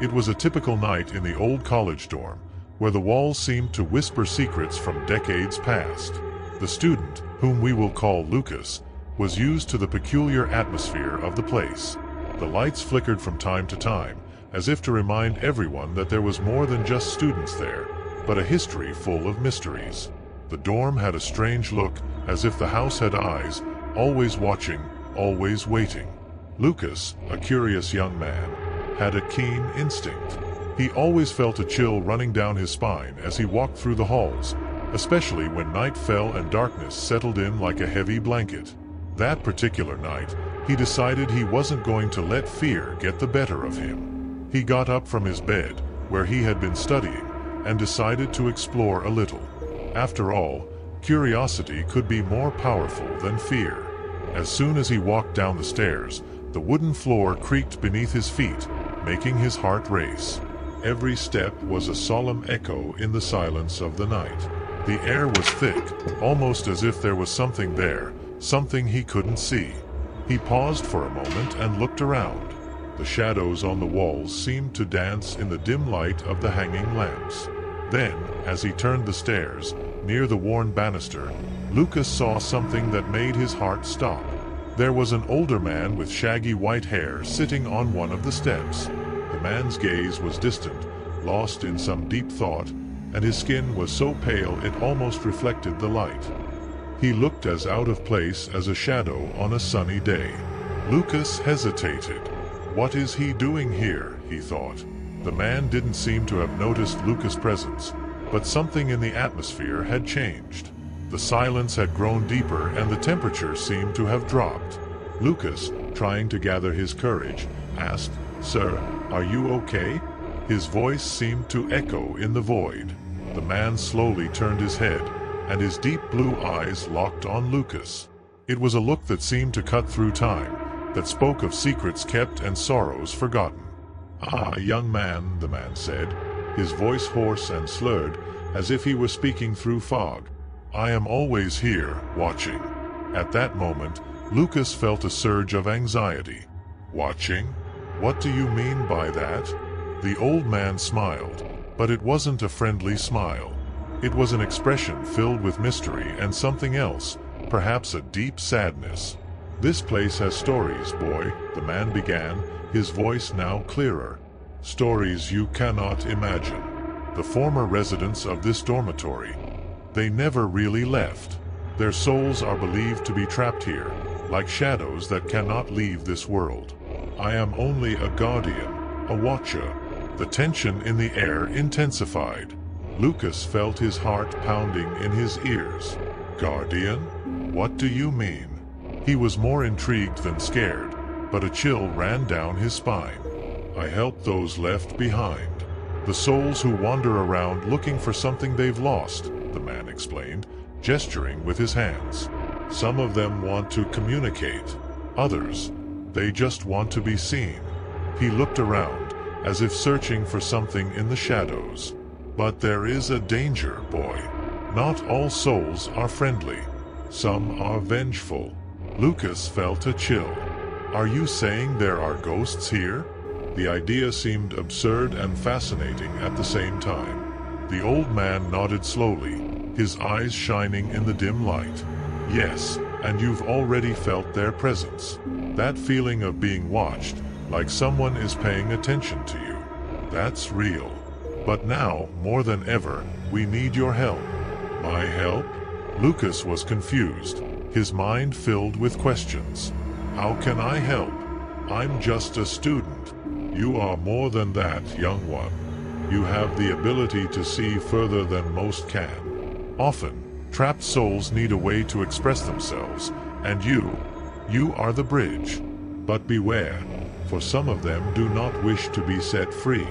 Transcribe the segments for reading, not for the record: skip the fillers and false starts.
It was a typical night in the old college dorm, where the walls seemed to whisper secrets from decades past. The student, whom we will call Lucas, was used to the peculiar atmosphere of the place. The lights flickered from time to time, as if to remind everyone that there was more than just students there, but a history full of mysteries. The dorm had a strange look, as if the house had eyes, always watching, always waiting. Lucas, a curious young man, had a keen instinct. He always felt a chill running down his spine as he walked through the halls, especially when night fell and darkness settled in like a heavy blanket. That particular night, he decided he wasn't going to let fear get the better of him. He got up from his bed, where he had been studying, and decided to explore a little. After all, curiosity could be more powerful than fear. As soon as he walked down the stairs, the wooden floor creaked beneath his feet, making his heart race. Every step was a solemn echo in the silence of the night. The air was thick, almost as if there was something there, something he couldn't see. He paused for a moment and looked around. The shadows on the walls seemed to dance in the dim light of the hanging lamps. Then, as he turned the stairs, near the worn banister, Lucas saw something that made his heart stop. There was an older man with shaggy white hair sitting on one of the steps. The man's gaze was distant, lost in some deep thought, and his skin was so pale it almost reflected the light. He looked as out of place as a shadow on a sunny day. Lucas hesitated. What is he doing here, he thought. The man didn't seem to have noticed Lucas' presence, but something in the atmosphere had changed. The silence had grown deeper and the temperature seemed to have dropped. Lucas, trying to gather his courage, asked, "Sir, are you okay?" His voice seemed to echo in the void. The man slowly turned his head, and his deep blue eyes locked on Lucas. It was a look that seemed to cut through time, that spoke of secrets kept and sorrows forgotten. "Ah, young man," the man said, his voice hoarse and slurred, as if he were speaking through fog. "I am always here, watching." At that moment, Lucas felt a surge of anxiety. "Watching? What do you mean by that?" The old man smiled, but it wasn't a friendly smile. It was an expression filled with mystery and something else, perhaps a deep sadness. "This place has stories, boy," the man began, his voice now clearer. "Stories you cannot imagine. The former residents of this dormitory, they never really left. Their souls are believed to be trapped here, like shadows that cannot leave this world. I am only a guardian, a watcher." The tension in the air intensified. Lucas felt his heart pounding in his ears. "Guardian? What do you mean?" He was more intrigued than scared, but a chill ran down his spine. "I help those left behind. The souls who wander around looking for something they've lost," the man explained, gesturing with his hands. "Some of them want to communicate. Others, they just want to be seen." He looked around, as if searching for something in the shadows. "But there is a danger, boy. Not all souls are friendly. Some are vengeful." Lucas felt a chill. "Are you saying there are ghosts here?" The idea seemed absurd and fascinating at the same time. The old man nodded slowly, his eyes shining in the dim light. "Yes, and you've already felt their presence. That feeling of being watched, like someone is paying attention to you. That's real. But now, more than ever, we need your help." "My help?" Lucas was confused, his mind filled with questions. "How can I help? I'm just a student." "You are more than that, young one. You have the ability to see further than most can. Often, trapped souls need a way to express themselves, and you are the bridge. But beware, for some of them do not wish to be set free."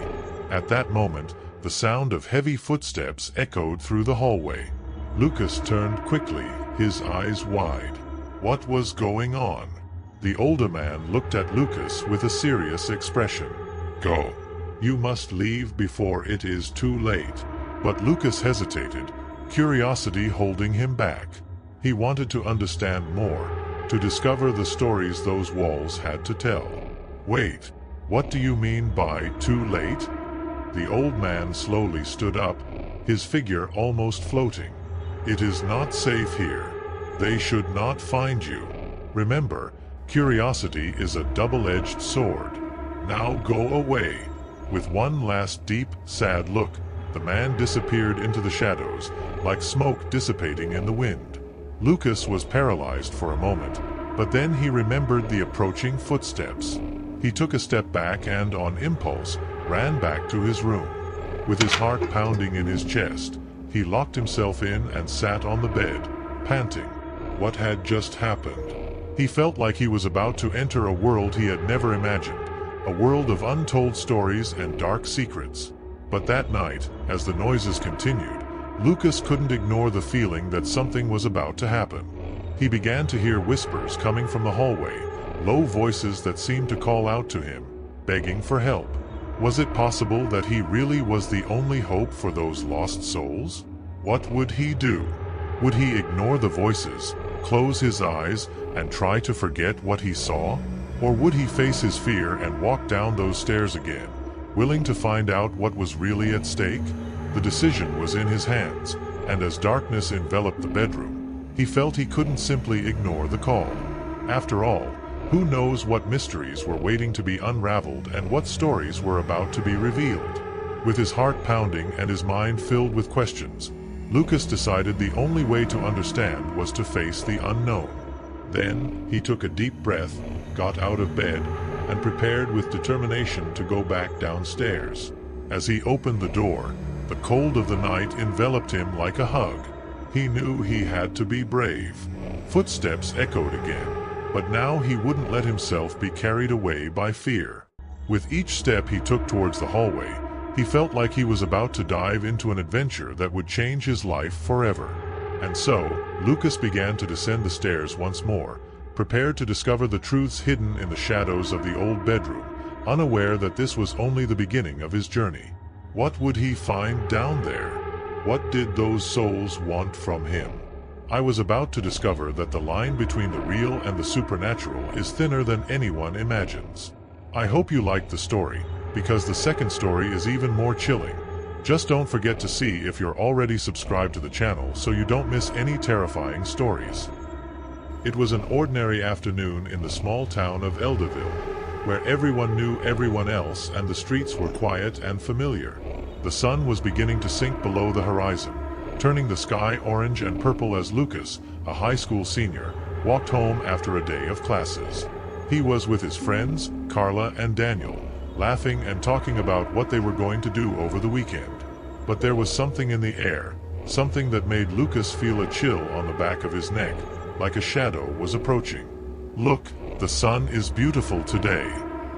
At that moment, the sound of heavy footsteps echoed through the hallway. Lucas turned quickly, his eyes wide. What was going on? The older man looked at Lucas with a serious expression. "Go. You must leave before it is too late." But Lucas hesitated, curiosity holding him back. He wanted to understand more, to discover the stories those walls had to tell. "Wait. What do you mean by too late? The old man slowly stood up, his figure almost floating. It is not safe here. They should not find you. Remember, curiosity is a double-edged sword. Now go away. With one last deep, sad look, the man disappeared into the shadows, like smoke dissipating in the wind. Lucas was paralyzed for a moment, but then he remembered the approaching footsteps. He took a step back and, on impulse, ran back to his room. With his heart pounding in his chest, he locked himself in and sat on the bed, panting. What had just happened? He felt like he was about to enter a world he had never imagined, a world of untold stories and dark secrets. But that night, as the noises continued, Lucas couldn't ignore the feeling that something was about to happen. He began to hear whispers coming from the hallway, low voices that seemed to call out to him, begging for help. Was it possible that he really was the only hope for those lost souls? What would he do? Would he ignore the voices, close his eyes, and try to forget what he saw? Or would he face his fear and walk down those stairs again, willing to find out what was really at stake? The decision was in his hands, and as darkness enveloped the bedroom, he felt he couldn't simply ignore the call. After all, who knows what mysteries were waiting to be unraveled and what stories were about to be revealed? With his heart pounding and his mind filled with questions, Lucas decided the only way to understand was to face the unknown. Then, he took a deep breath, got out of bed, and prepared with determination to go back downstairs. As he opened the door, the cold of the night enveloped him like a hug. He knew he had to be brave. Footsteps echoed again, but now he wouldn't let himself be carried away by fear. With each step he took towards the hallway, he felt like he was about to dive into an adventure that would change his life forever. And so, Lucas began to descend the stairs once more, prepared to discover the truths hidden in the shadows of the old bedroom, unaware that this was only the beginning of his journey. What would he find down there? What did those souls want from him? I was about to discover that the line between the real and the supernatural is thinner than anyone imagines. I hope you liked the story, because the second story is even more chilling. Just don't forget to see if you're already subscribed to the channel so you don't miss any terrifying stories. It was an ordinary afternoon in the small town of Elderville, where everyone knew everyone else and the streets were quiet and familiar. The sun was beginning to sink below the horizon, turning the sky orange and purple as Lucas, a high school senior, walked home after a day of classes. He was with his friends, Carla and Daniel, laughing and talking about what they were going to do over the weekend. But there was something in the air, something that made Lucas feel a chill on the back of his neck, like a shadow was approaching. "Look, the sun is beautiful today,"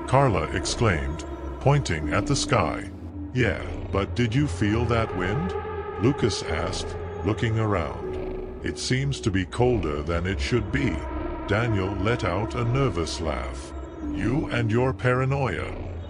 Carla exclaimed, pointing at the sky. "Yeah, but did you feel that wind?" Lucas asked, looking around. "It seems to be colder than it should be." Daniel let out a nervous laugh. "You and your paranoia.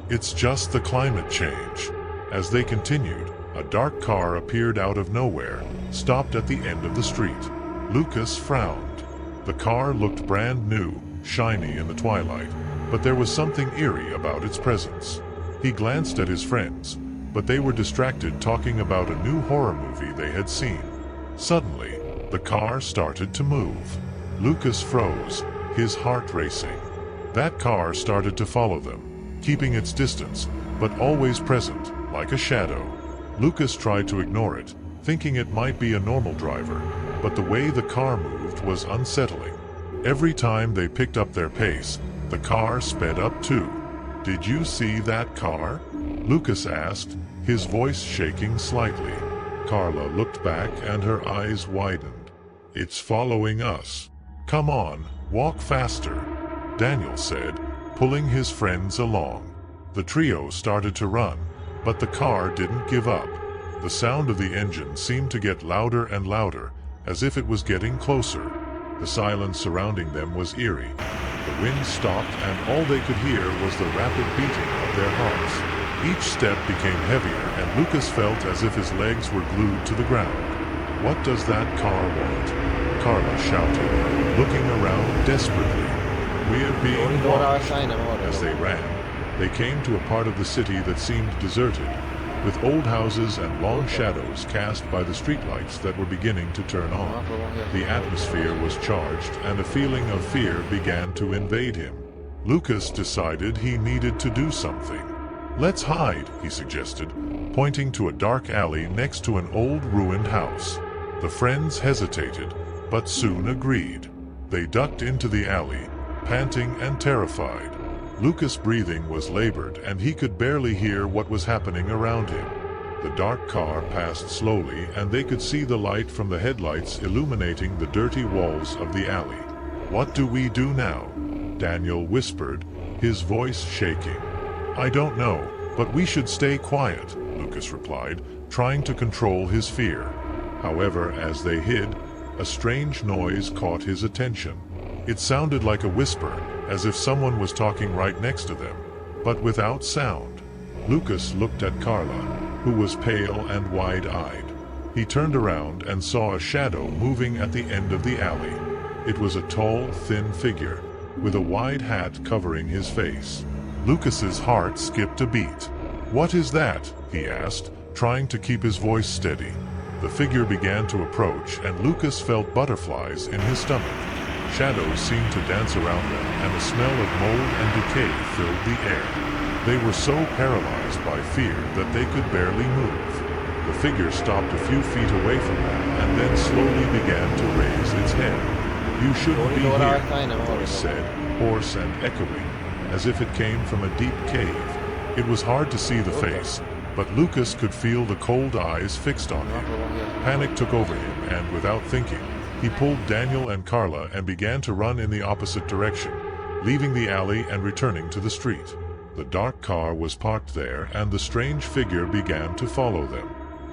It's just the climate change." As they continued, a dark car appeared out of nowhere, stopped at the end of the street. Lucas frowned. The car looked brand new, shiny in the twilight, but there was something eerie about its presence. He glanced at his friends, but they were distracted talking about a new horror movie they had seen. Suddenly, the car started to move. Lucas froze, his heart racing. That car started to follow them, keeping its distance, but always present, like a shadow. Lucas tried to ignore it, thinking it might be a normal driver, but the way the car moved was unsettling. Every time they picked up their pace, the car sped up too. "Did you see that car?" Lucas asked, his voice shaking slightly. Carla looked back and her eyes widened. "It's following us. Come on, walk faster," Daniel said, pulling his friends along. The trio started to run, but the car didn't give up. The sound of the engine seemed to get louder and louder, as if it was getting closer. The silence surrounding them was eerie. The wind stopped and all they could hear was the rapid beating of their hearts. Each step became heavier and Lucas felt as if his legs were glued to the ground. "What does that car want?" Carla shouted, looking around desperately. "We're being watched." As they ran, They came to a part of the city that seemed deserted, with old houses and long shadows cast by the streetlights that were beginning to turn on. The atmosphere was charged, and a feeling of fear began to invade him. Lucas decided he needed to do something. "Let's hide," he suggested, pointing to a dark alley next to an old ruined house. The friends hesitated, but soon agreed. They ducked into the alley, panting and terrified. Lucas' breathing was labored, and he could barely hear what was happening around him. The dark car passed slowly, and they could see the light from the headlights illuminating the dirty walls of the alley. "What do we do now?" Daniel whispered, his voice shaking. "I don't know, but we should stay quiet," Lucas replied, trying to control his fear. However, as they hid, a strange noise caught his attention. It sounded like a whisper, as if someone was talking right next to them, but without sound. Lucas looked at Carla, who was pale and wide-eyed. He turned around and saw a shadow moving at the end of the alley. It was a tall, thin figure, with a wide hat covering his face. Lucas's heart skipped a beat. "What is that?" he asked, trying to keep his voice steady. The figure began to approach, and Lucas felt butterflies in his stomach. Shadows seemed to dance around them, and a smell of mold and decay filled the air. They were so paralyzed by fear that they could barely move. The figure stopped a few feet away from them, and then slowly began to raise its head. "You shouldn't be here," the voice said, hoarse and echoing, as if it came from a deep cave. It was hard to see the face, but Lucas could feel the cold eyes fixed on him. Panic took over him, and without thinking, he pulled Daniel and Carla and began to run in the opposite direction, leaving the alley and returning to the street. The dark car was parked there, and the strange figure began to follow them.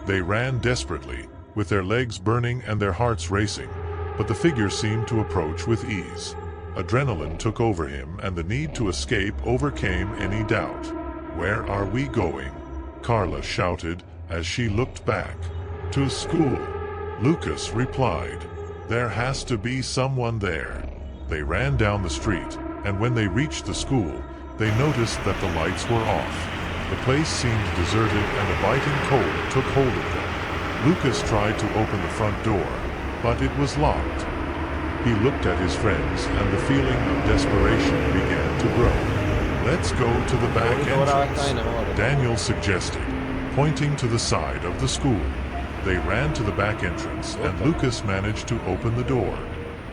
They ran desperately, with their legs burning and their hearts racing, but the figure seemed to approach with ease. Adrenaline took over him, and the need to escape overcame any doubt. "Where are we going?" Carla shouted as she looked back. "To school," Lucas replied. "There has to be someone there." They ran down the street, and when they reached the school, they noticed that the lights were off. The place seemed deserted, and a biting cold took hold of them. Lucas tried to open the front door, but it was locked. He looked at his friends, and the feeling of desperation began to grow. "Let's go to the back entrance," Daniel suggested, pointing to the side of the school. They ran to the back entrance, and Lucas managed to open the door.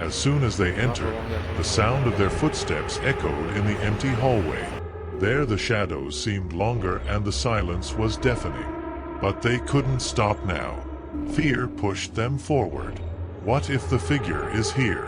As soon as they entered, the sound of their footsteps echoed in the empty hallway. There the shadows seemed longer, and the silence was deafening. But they couldn't stop now. Fear pushed them forward. "What if the figure is here?"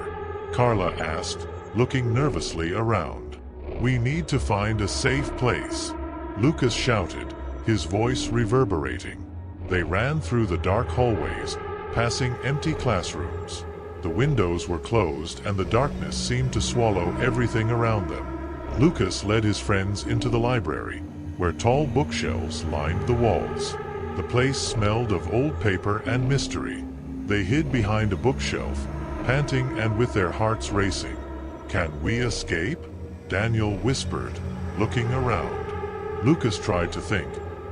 Carla asked, looking nervously around. "We need to find a safe place," Lucas shouted, his voice reverberating. They ran through the dark hallways, passing empty classrooms. The windows were closed, and the darkness seemed to swallow everything around them. Lucas led his friends into the library, where tall bookshelves lined the walls. The place smelled of old paper and mystery. They hid behind a bookshelf, panting and with their hearts racing. "Can we escape?" Daniel whispered, looking around. Lucas tried to think,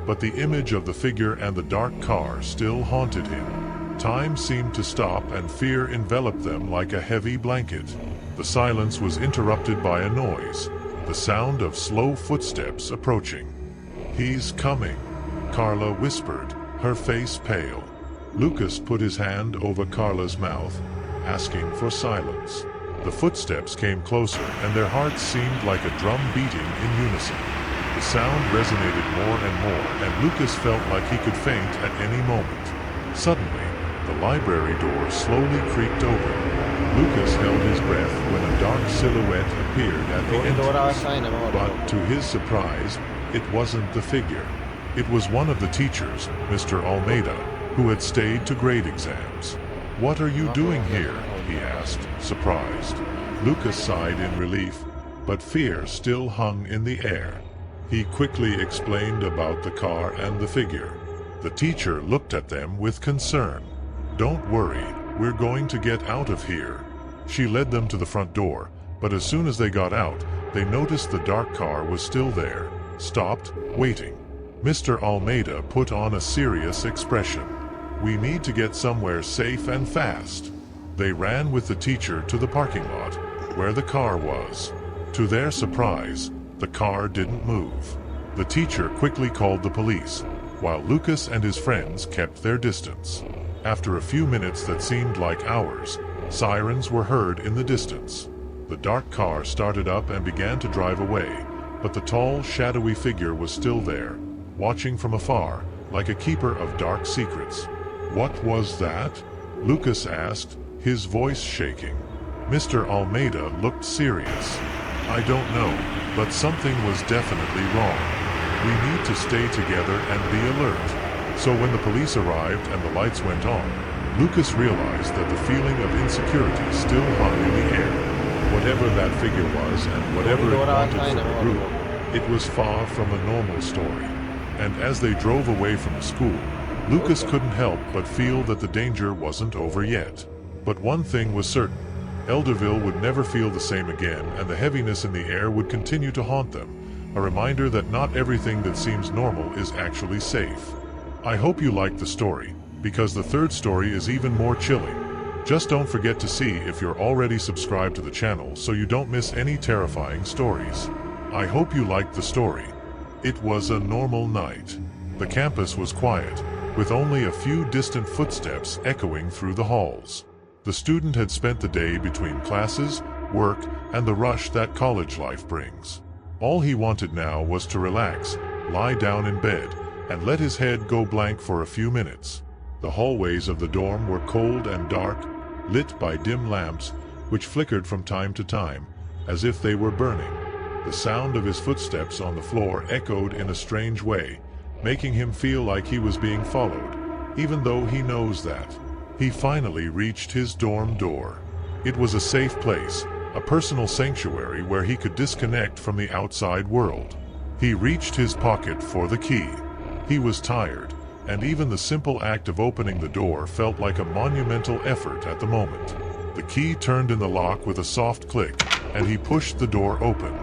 but the image of the figure and the dark car still haunted him. Time seemed to stop, and fear enveloped them like a heavy blanket. The silence was interrupted by a noise, the sound of slow footsteps approaching. "He's coming," Carla whispered, her face pale. Lucas put his hand over Carla's mouth, asking for silence. The footsteps came closer, and their hearts seemed like a drum beating in unison. The sound resonated more and more, and Lucas felt like he could faint at any moment. Suddenly, the library door slowly creaked open. Lucas held his breath when a dark silhouette appeared at the entrance. But to his surprise, it wasn't the figure. It was one of the teachers, Mr. Almeida, who had stayed to grade exams. "What are you doing here?" he asked, surprised. Lucas sighed in relief, but fear still hung in the air. He quickly explained about the car and the figure. The teacher looked at them with concern. "Don't worry, we're going to get out of here." She led them to the front door, but as soon as they got out, they noticed the dark car was still there. stopped, waiting. Mr. Almeida put on a serious expression. "We need to get somewhere safe and fast." They ran with the teacher to the parking lot, where the car was. To their surprise, the car didn't move. The teacher quickly called the police, while Lucas and his friends kept their distance. After a few minutes that seemed like hours, sirens were heard in the distance. The dark car started up and began to drive away, but the tall, shadowy figure was still there, watching from afar, like a keeper of dark secrets. "What was that?" Lucas asked, his voice shaking. Mr. Almeida looked serious. "I don't know, but something was definitely wrong. We need to stay together and be alert." So when the police arrived and the lights went on, Lucas realized that the feeling of insecurity still hung in the air. Whatever that figure was and whatever it wanted from the group, it was far from a normal story. And as they drove away from the school, Lucas couldn't help but feel that the danger wasn't over yet. But one thing was certain: Elderville would never feel the same again, and the heaviness in the air would continue to haunt them, a reminder that not everything that seems normal is actually safe. I hope you liked the story, because the third story is even more chilling. Just don't forget to see if you're already subscribed to the channel so you don't miss any terrifying stories. I hope you liked the story. It was a normal night. The campus was quiet, with only a few distant footsteps echoing through the halls. The student had spent the day between classes, work, and the rush that college life brings. All he wanted now was to relax, lie down in bed, and let his head go blank for a few minutes. The hallways of the dorm were cold and dark, lit by dim lamps, which flickered from time to time, as if they were burning. The sound of his footsteps on the floor echoed in a strange way, making him feel like he was being followed, even though he knows that. He finally reached his dorm door. It was a safe place, a personal sanctuary where he could disconnect from the outside world. He reached his pocket for the key. He was tired, and even the simple act of opening the door felt like a monumental effort at the moment. The key turned in the lock with a soft click, and he pushed the door open.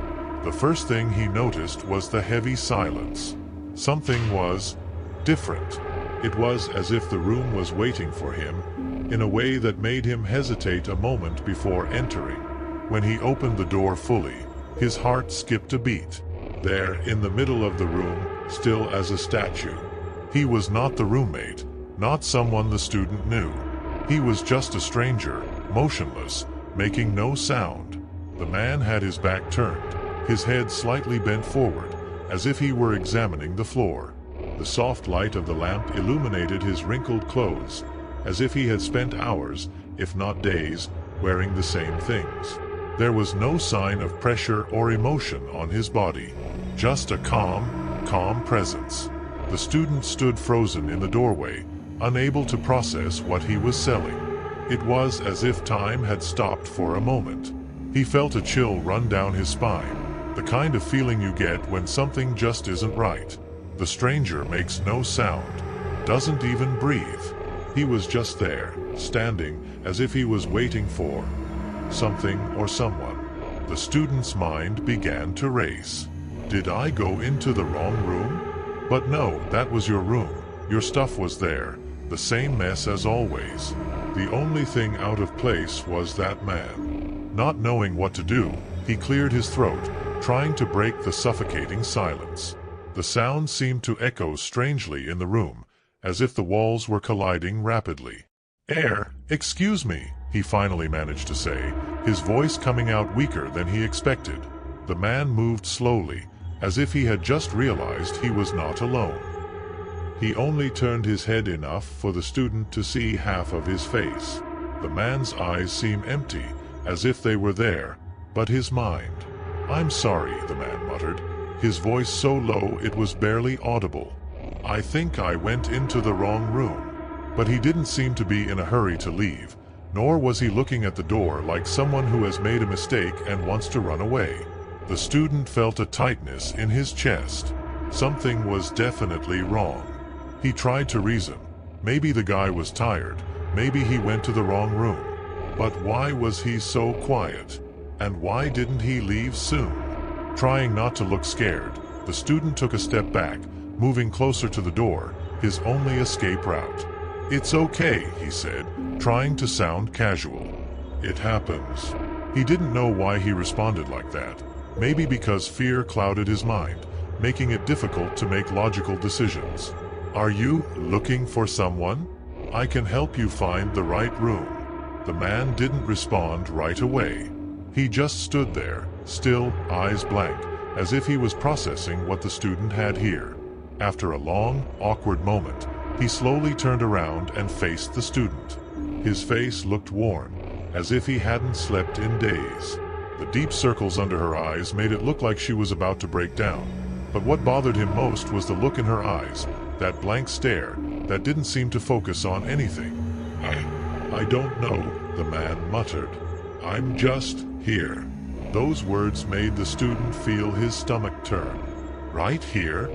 The first thing he noticed was the heavy silence. Something was different. It was as if the room was waiting for him, in a way that made him hesitate a moment before entering. When he opened the door fully, his heart skipped a beat. There, in the middle of the room, still as a statue. He was not the roommate, not someone the student knew. He was just a stranger, motionless, making no sound. The man had his back turned, his head slightly bent forward, as if he were examining the floor. The soft light of the lamp illuminated his wrinkled clothes, as if he had spent hours, if not days, wearing the same things. There was no sign of pressure or emotion on his body, just a calm presence. The student stood frozen in the doorway, unable to process what he was selling. It was as if time had stopped for a moment. He felt a chill run down his spine, the kind of feeling you get when something just isn't right. The stranger makes no sound, doesn't even breathe. He was just there, standing, as if he was waiting for something or someone. The student's mind began to race. Did I go into the wrong room? But no, that was your room. Your stuff was there, the same mess as always. The only thing out of place was that man. Not knowing what to do, he cleared his throat, trying to break the suffocating silence. The sound seemed to echo strangely in the room, as if the walls were colliding rapidly. Excuse me," he finally managed to say, his voice coming out weaker than he expected. The man moved slowly, as if he had just realized he was not alone. He only turned his head enough for the student to see half of his face. The man's eyes seemed empty, as if they were there, but his mind. "I'm sorry," the man muttered, his voice so low it was barely audible. "I think I went into the wrong room." But he didn't seem to be in a hurry to leave, nor was he looking at the door like someone who has made a mistake and wants to run away. The student felt a tightness in his chest. Something was definitely wrong. He tried to reason. Maybe the guy was tired, maybe he went to the wrong room. But why was he so quiet? And why didn't he leave soon? Trying not to look scared, The student took a step back, moving closer to the door, his only escape route. "It's okay," he said, trying to sound casual. "It happens." He didn't know why he responded like that. Maybe because fear clouded his mind, making it difficult to make logical decisions. "Are you looking for someone? I can help you find the right room." The man didn't respond right away. He just stood there, still, eyes blank, as if he was processing what the student had here. After a long, awkward moment, he slowly turned around and faced the student. His face looked worn, as if he hadn't slept in days. The deep circles under her eyes made it look like she was about to break down. But what bothered him most was the look in her eyes, that blank stare that didn't seem to focus on anything. I don't know," the man muttered. "I'm just here." Those words made the student feel his stomach turn. Right here?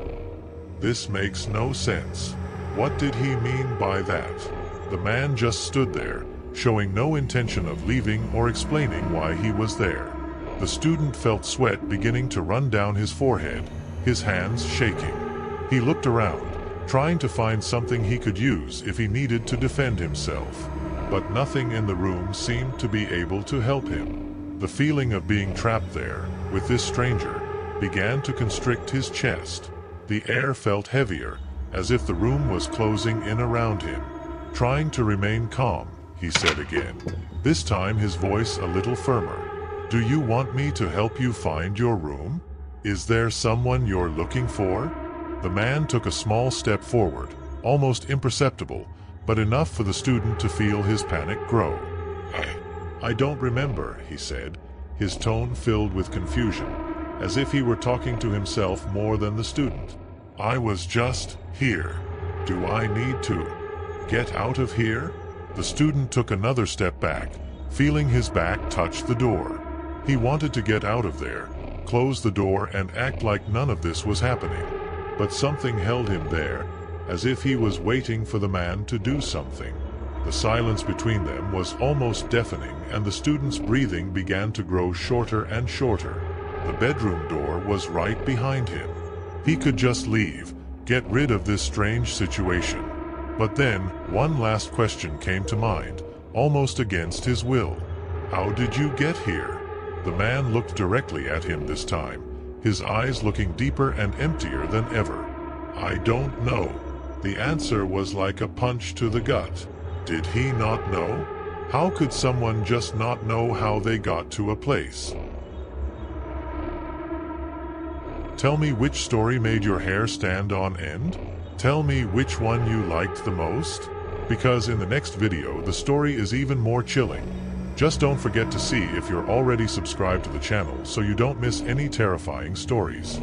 This makes no sense. What did he mean by that? The man just stood there, showing no intention of leaving or explaining why he was there. The student felt sweat beginning to run down his forehead, his hands shaking. He looked around, trying to find something he could use if he needed to defend himself. But nothing in the room seemed to be able to help him. The feeling of being trapped there, with this stranger, began to constrict his chest. The air felt heavier, as if the room was closing in around him. "Trying to remain calm," he said again, this time his voice a little firmer. "Do you want me to help you find your room? Is there someone you're looking for?" The man took a small step forward, almost imperceptible, but enough for the student to feel his panic grow. I don't remember," he said, his tone filled with confusion, as if he were talking to himself more than the student. "I was just here. Do I need to get out of here?" The student took another step back, feeling his back touch the door. He wanted to get out of there, close the door and act like none of this was happening. But something held him there, as if he was waiting for the man to do something. The silence between them was almost deafening, and the student's breathing began to grow shorter and shorter. The bedroom door was right behind him. He could just leave, get rid of this strange situation. But then, one last question came to mind, almost against his will. "How did you get here?" The man looked directly at him this time, his eyes looking deeper and emptier than ever. "I don't know." The answer was like a punch to the gut. Did he not know? How could someone just not know how they got to a place? Tell me which story made your hair stand on end? Tell me which one you liked the most? Because in the next video, the story is even more chilling. Just don't forget to see if you're already subscribed to the channel so you don't miss any terrifying stories.